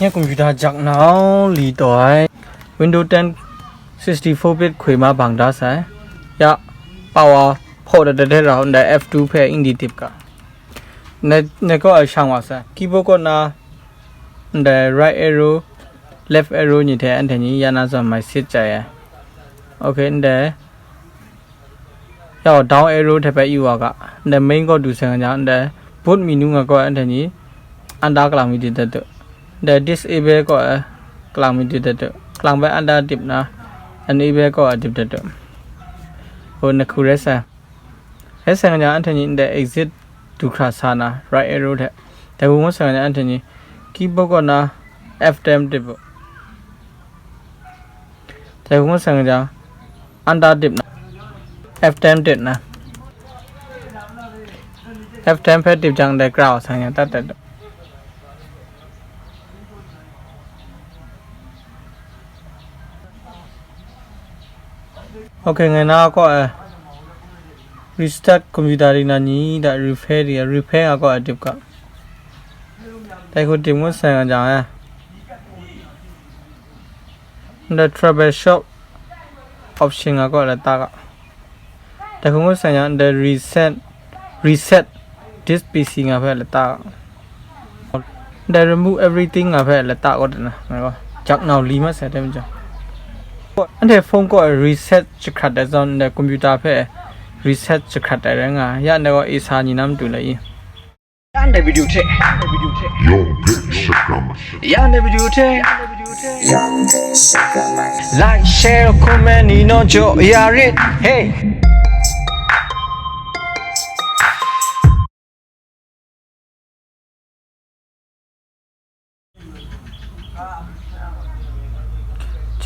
เนี่ยคอมพิวเตอร์จากน้าวลีตัว Windows 10 64-bit คุยมาบังด้าใช่ยะ power พอได้ได้เราใน F2 เพื่ออินดีทิปกันในก็ช่างว่าใช่คีย์บอร์ดก็น่าใน right arrow left arrow นี่แทนอันนี้ยานาจะไม่เสียใจโอเคในยา down arrow แทบไปอยู่อ่ะใน main ก็ดูเสียงอย่างใน boot menu ก็อันนี้อันดับกลางมีดีเด็ดใน disable ก็กลางมีดีเด็ดกลางไปอันดับดิบนะenable ก็ดิบเด็ดโอ้นักคู่เรสเสียงอย่างอันนี้ใน exit ดูคราสานะ right arrow แต่ผมว่าเสียงอย่างอันนี้คีย์บอร์ดก็น่า F10 ดิบแต่ผมว่าเสียงอย่างอันดับดิบนะ F10 ดิบนะ F10 เพื่อดิบจังได้กล่าวเสียงอย่างตัดเด็ดโอเคงั้นเราก็restart คอมพิวเตอร์นี้ได้ repair ก็ดิบกันแต่คุณดิบก็เสียงอย่างใน troubleshoot option ก็แล้วตากแต่คุณก็เสียงอย่างใน reset this PC ก็เพื่อแล้วตากใน remove everything ก็เพื่อแล้วตากก็ได้นะนะครับจากnow ลีมาเสร็จได้ไหมจ๊ะอันที่โฟนก็ reset จะขัดได้ตอนในคอมพิวเตอร์เพื่อ reset จะขัดได้ยังไงยันเดี๋ยวอีสานีน้ำดูเลยยันในวิดีโอเทยันในวิดีโอเทlike share comment นี่น้องโจยาริเฮ้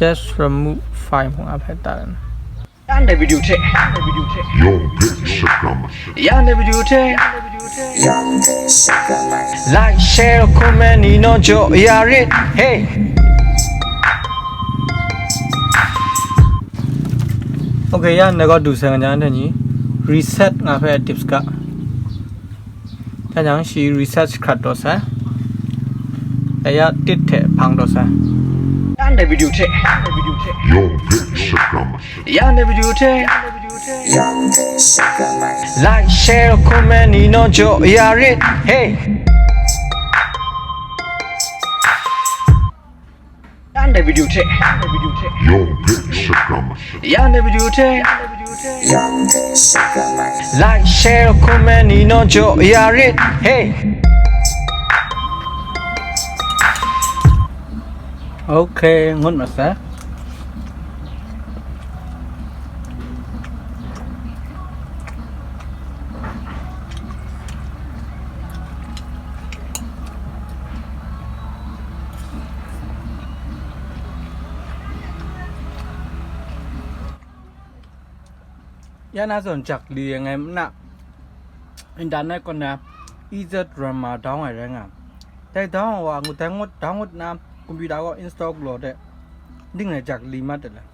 just remove file ของอาเพตายันในวิดีโอเทยันในวิดีโอเทlike share comment นี่น้องโจยาริเฮ้โอเคยันในก็ดูเสียงอย่างนี้ reset งาเพ tips ก็อย่างชี reset ขัดตัวซะแต่ยาติดเถอะพังตัวซะยันในวิดีโอเทยันในวิดีโอเทlike share comment นี่น้องโจยาริเฮ้ยันในวิดีโอเทยันในวิดีโอเทlike share comment นี่น้องโจยาริเฮ้โอเคงดมาซะยาน่าสนจักเรียงไงมันน่ะอินดันนี่ก่อนนะอีเจดรามาดาวอะไรเงี้ยแต่ดาวว่างูแตงดดาวดน้ำคอมพิวเตอร์ก็อินสตอลโหลดได้ดิ้งเลยจากลีมัดเลย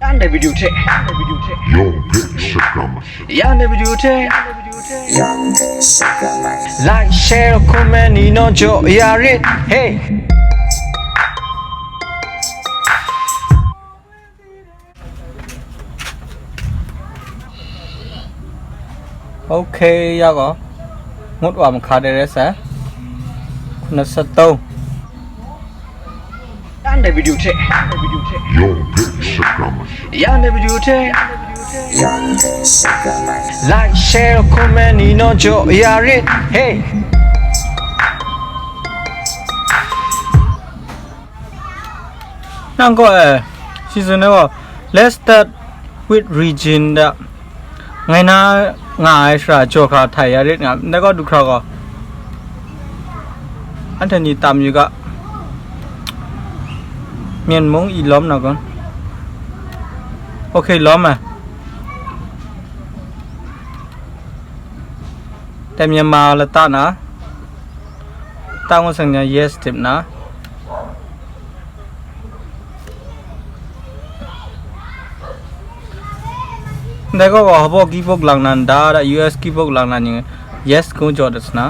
ยันในวิดีโอเทยันในวิดีโอเทlike share comment นี่น้องโจยาริเฮ้โอเคยากงดว่ามันขาดได้ซะคุณสตูยันในวิดีโอเทยันในวิดีโอเทlike share comment นี่น้องโจยาริเฮ้นั่นก็ซีซั่นนี้ก็ let's start with region da ไงนะง่ายสระโจคาไทยยาริงะแล้วก็ดูคราวก็อันนี้ตามอยู่ก็เมียนมงอีล้อมนะก่อนโอเคล้อมแต่เมียนมาละตานะ ตั้งว่าสัญญา yes เต็มนะแต่ก็ว่าพวกกีพวกหลังนั้นดาร์ US กีพวกหลังนั้นยัง yes กูจอดส์นะ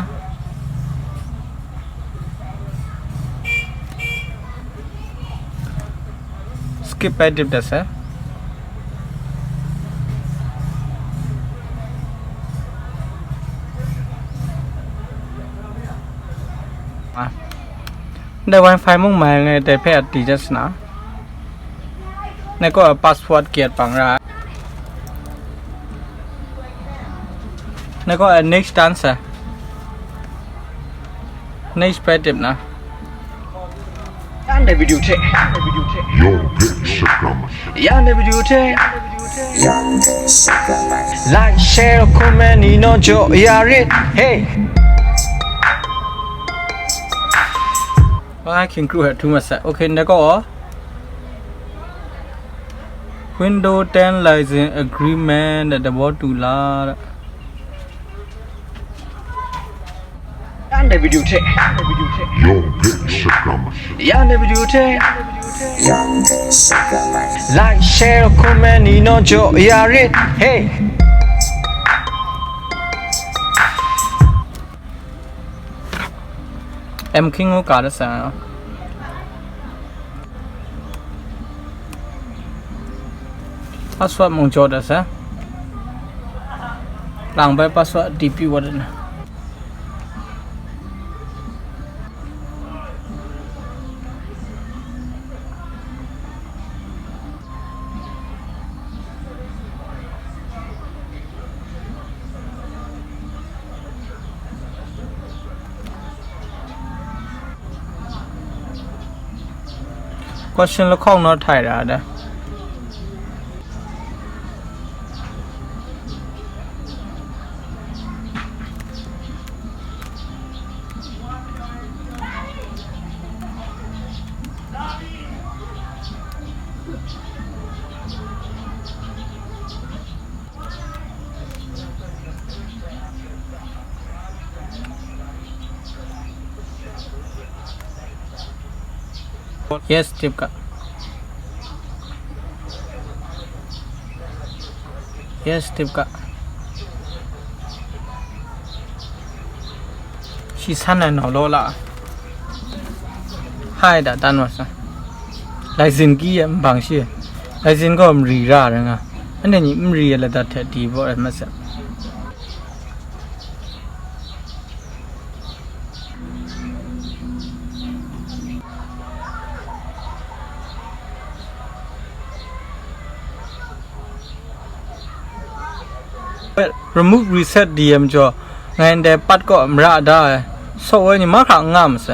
skip ไปดิบเดสได้ Wi-Fi มุ่งหมายไงแต่แพทย์ดีจัสนะนี่ก็ password เกียรติปังรานี่ก็ next answer next ไปดิบนะYan video te. Yo, bitch, sugar. Yan video te. Like, share, comment, you know, Joe, yeah, hey. I can crew it too much. Okay, now go. Windows 10 license agreement at the board to la. Yan video te. Yo, bitch, sugar. Yan video te. Like, share, comment, you know, Joe, yeah, hey. M King ကိုကားတဲ့ဆန်အောင် password မုံကြောတဲ့ဆန်လောင်ပဲ password DP ဝတ်နေquestion လောက်ခေါင်းတော့ထိုင်တာတဲ့ yes tip ka yes tip ka she san and lo la hai da tan wa sa license ki ya bang shi license ko mri ra da nga ane ni mri ya la da that di bo ma sa remove reset dm ကြောငိုင်းတဲ့ပတ်ကောမရဒါဆောဝဲညီမခငမ်စ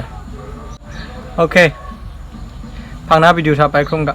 okay ဖာနာဗီဒီယိုထားပိုက်ခုံက